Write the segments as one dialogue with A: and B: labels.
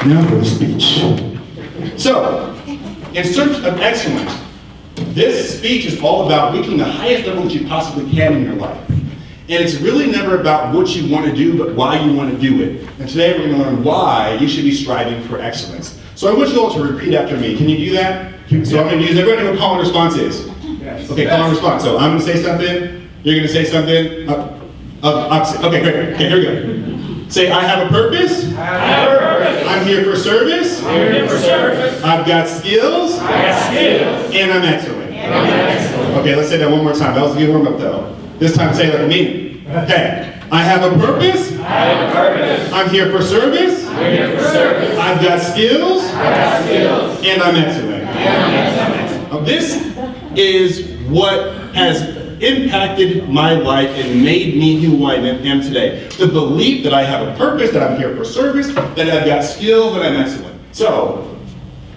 A: Now for the speech. So, in search of excellence, this speech is all about reaching the highest level that you possibly can in your life. And it's really never about what you want to do, but why you want to do it. And today we're going to learn why you should be striving for excellence. So I want you all to repeat after me. Can you do that? So I'm going to use everybody know what call and response is. Yes. Okay, call and response. So I'm going to say something, you're going to say something, opposite. Okay, great. Okay, here we go. Say, I have a purpose.
B: I have a purpose.
A: I'm here for service.
B: I'm here for service.
A: I've got skills.
B: I have skills.
A: And I'm excellent.
B: And I'm excellent.
A: Okay, let's say that one more time. That was a good warm up though. This time say it like a meaning. Okay. I have a purpose.
B: I have a purpose.
A: I'm here for service.
B: I'm here for service.
A: I've got skills.
B: I have skills.
A: And I'm excellent.
B: And I'm excellent.
A: Now, this is what has impacted my life and made me who I am today. The belief that I have a purpose, that I'm here for service, that I've got skills, and I'm excellent. So,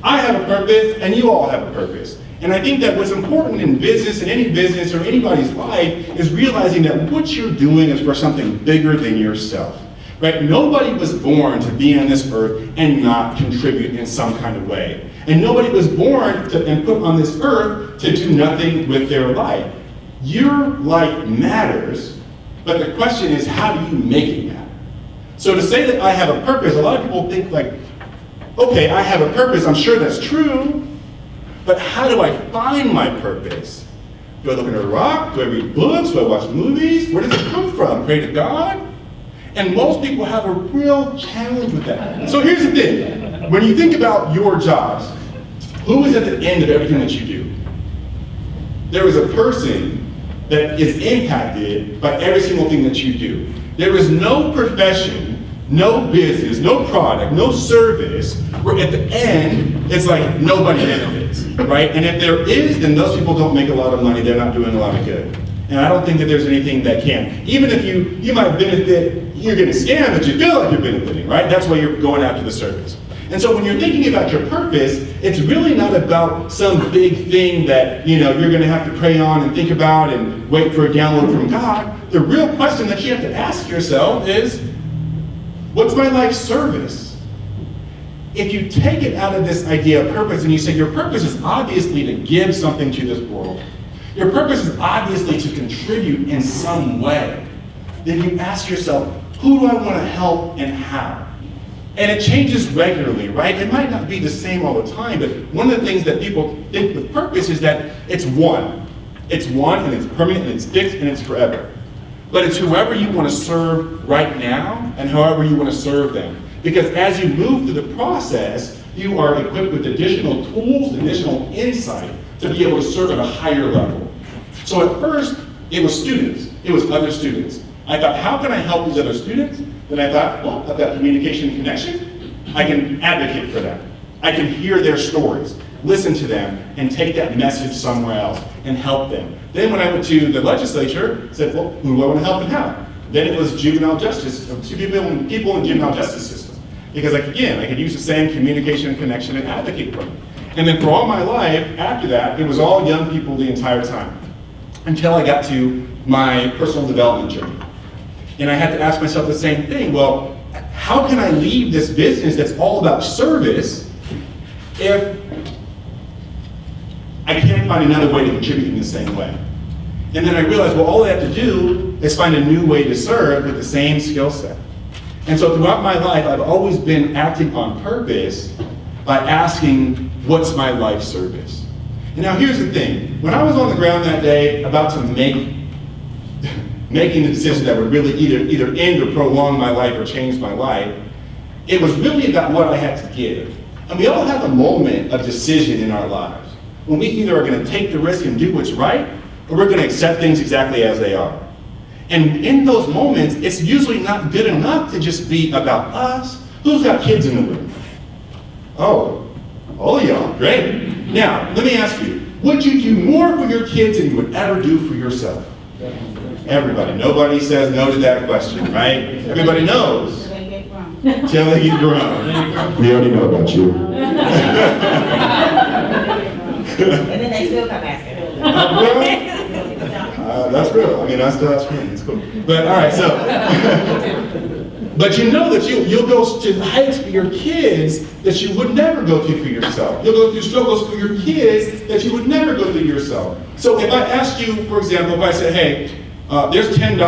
A: I have a purpose, and you all have a purpose. And I think that what's important in business, in any business or anybody's life, is realizing that what you're doing is for something bigger than yourself. Right? Nobody was born to be on this earth and not contribute in some kind of way. And nobody was born and put on this earth to do nothing with their life. Your life matters, but the question is, how do you make it matter? So to say that I have a purpose, a lot of people think like, okay, I have a purpose, I'm sure that's true, but how do I find my purpose? Do I look under a rock? Do I read books? Do I watch movies? Where does it come from? Pray to God? And most people have a real challenge with that. So here's the thing. When you think about your jobs, who is at the end of everything that you do? There is a person that is impacted by every single thing that you do. There is no profession, no business, no product, no service where at the end, it's like nobody benefits, right? And if there is, then those people don't make a lot of money, they're not doing a lot of good. And I don't think that there's anything that can. Even if you might benefit, you're getting scammed, but you feel like you're benefiting, right? That's why you're going after the service. And so when you're thinking about your purpose, it's really not about some big thing that you're going to have to pray on and think about and wait for a download from God. The real question that you have to ask yourself is, what's my life's service? If you take it out of this idea of purpose and you say your purpose is obviously to give something to this world, your purpose is obviously to contribute in some way, then you ask yourself, who do I want to help and how? And it changes regularly, right? It might not be the same all the time, but one of the things that people think with purpose is that it's one. It's one, and it's permanent, and it's fixed, and it's forever. But it's whoever you want to serve right now, and however you want to serve them. Because as you move through the process, you are equipped with additional tools, additional insight to be able to serve at a higher level. So at first, it was students. It was other students. I thought, how can I help these other students? Then I thought, well, I've got communication and connection. I can advocate for them. I can hear their stories, listen to them, and take that message somewhere else and help them. Then when I went to the legislature, I said, well, who do I want to help and how? Then it was juvenile justice, people in juvenile justice system. Because I could use the same communication and connection and advocate for them. And then for all my life, after that, it was all young people the entire time. Until I got to my personal development journey. And I had to ask myself the same thing. Well, how can I leave this business that's all about service if I can't find another way to contribute in the same way? And then I realized, well, all I have to do is find a new way to serve with the same skill set. And so throughout my life, I've always been acting on purpose by asking, what's my life service? And now here's the thing. When I was on the ground that day about to making the decision that would really either end or prolong my life or change my life, it was really about what I had to give. And we all have a moment of decision in our lives when we either are going to take the risk and do what's right, or we're going to accept things exactly as they are. And in those moments, it's usually not good enough to just be about us. Who's got kids in the room? Oh, all of y'all, great. Now, let me ask you, would you do more for your kids than you would ever do for yourself? Everybody. Nobody says no to that question, right? Everybody knows.
C: Till they get grown.
A: Till they get grown. We already know about you.
C: And then they still come asking.
A: That's real. I mean, I still have screens. It's cool. But all right, so. But you know that you'll go to heights for your kids that you would never go to for yourself. You'll go through struggles for your kids that you would never go through yourself. So if I asked you, for example, if I said, hey, there's $10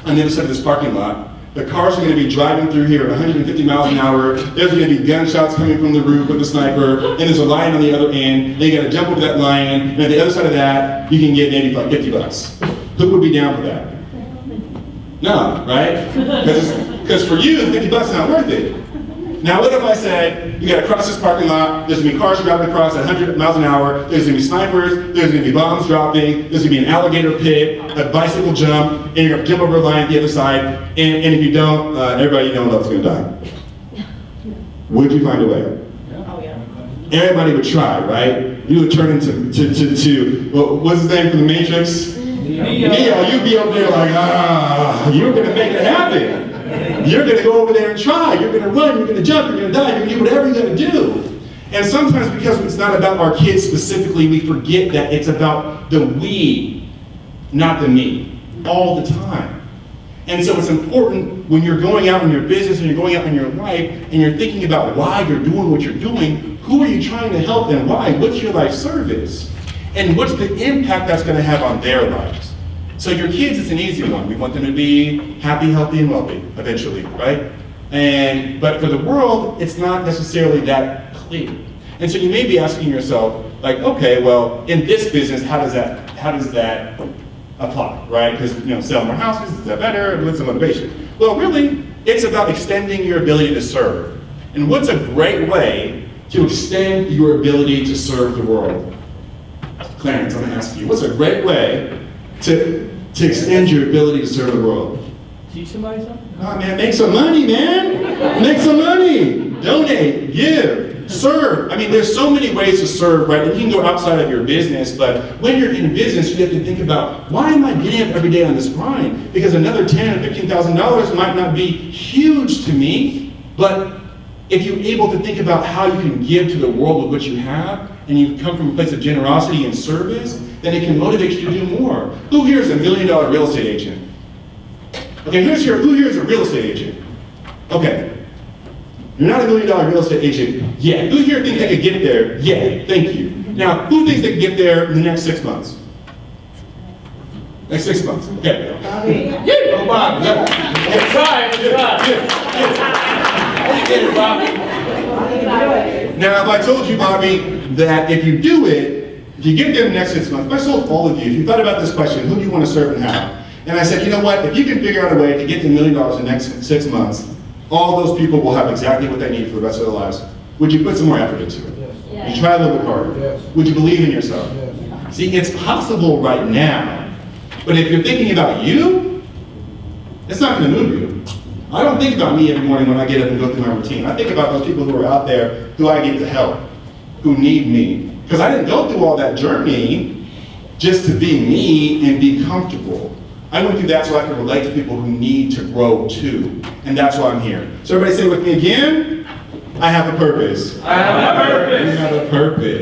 A: on the other side of this parking lot. The cars are going to be driving through here at 150 miles an hour. There's going to be gunshots coming from the roof with the sniper, and there's a lion on the other end. They got to jump over that lion, and at the other side of that, you can get maybe like $50. Who would be down for that? No, right? Because for you, $50 is not worth it. Now, what if I said, you got to cross this parking lot, there's going to be cars driving across at 100 miles an hour, there's going to be snipers, there's going to be bombs dropping, there's going to be an alligator pit, a bicycle jump, and you're going to jump over a line at the other side, and if you don't, everybody you know is going to die. Would you find a way?
C: Oh, yeah.
A: Everybody would try, right? You would turn into well, what's his name from the Matrix? Neo. You'd be up there like, you're going to make it happen. You're going to go over there and try. You're going to run, you're going to jump, you're going to die, you're going to do whatever you're going to do. And sometimes because it's not about our kids specifically, we forget that it's about the we, not the me, all the time. And so it's important when you're going out in your business and you're going out in your life and you're thinking about why you're doing what you're doing, who are you trying to help and why? What's your life service? And what's the impact that's going to have on their lives? So your kids, it's an easy one. We want them to be happy, healthy, and wealthy eventually, right? But for the world, it's not necessarily that clear. And so you may be asking yourself, like, okay, well, in this business, how does that apply, right? Because sell more houses, is that better? What's the motivation? Well, really, it's about extending your ability to serve. And what's a great way to extend your ability to serve the world? Clarence, I'm gonna ask you, what's a great way to extend your ability to serve the world?
D: Teach somebody something?
A: Oh man, make some money, man! Make some money! Donate, give, serve. I mean, there's so many ways to serve, right? And you can go outside of your business, but when you're in business, you have to think about, why am I getting up every day on this grind? Because another $10,000 or $15,000 might not be huge to me, but if you're able to think about how you can give to the world with what you have, and you come from a place of generosity and service, then it can motivate you to do more. Who here is a $1 million real estate agent? Okay, who here is a real estate agent? Okay. You're not a $1 million real estate agent yet. Who here thinks they could get there? Yeah, thank you. Now, who thinks they could get there in the next 6 months? Next 6 months, okay.
D: Oh, Bob. Let's try. Get it, Bobby.
A: Now, if I told you, Bobby, that if you do it, if you get there in the next 6 months, if I told all of you, if you thought about this question, who do you want to serve and how? And I said, you know what, if you can figure out a way to get to $1 million in the next 6 months, all those people will have exactly what they need for the rest of their lives. Would you put some more effort into it?
B: Yes.
A: Would you try a little bit harder?
B: Yes.
A: Would you believe in yourself?
B: Yes.
A: See, it's possible right now, but if you're thinking about you, it's not going to move you. I don't think about me every morning when I get up and go through my routine. I think about those people who are out there who I get to help, who need me. Because I didn't go through all that journey just to be me and be comfortable. I went through that so I could relate to people who need to grow too. And that's why I'm here. So everybody say with me again, I have a purpose.
D: I have a purpose.
A: You have a purpose.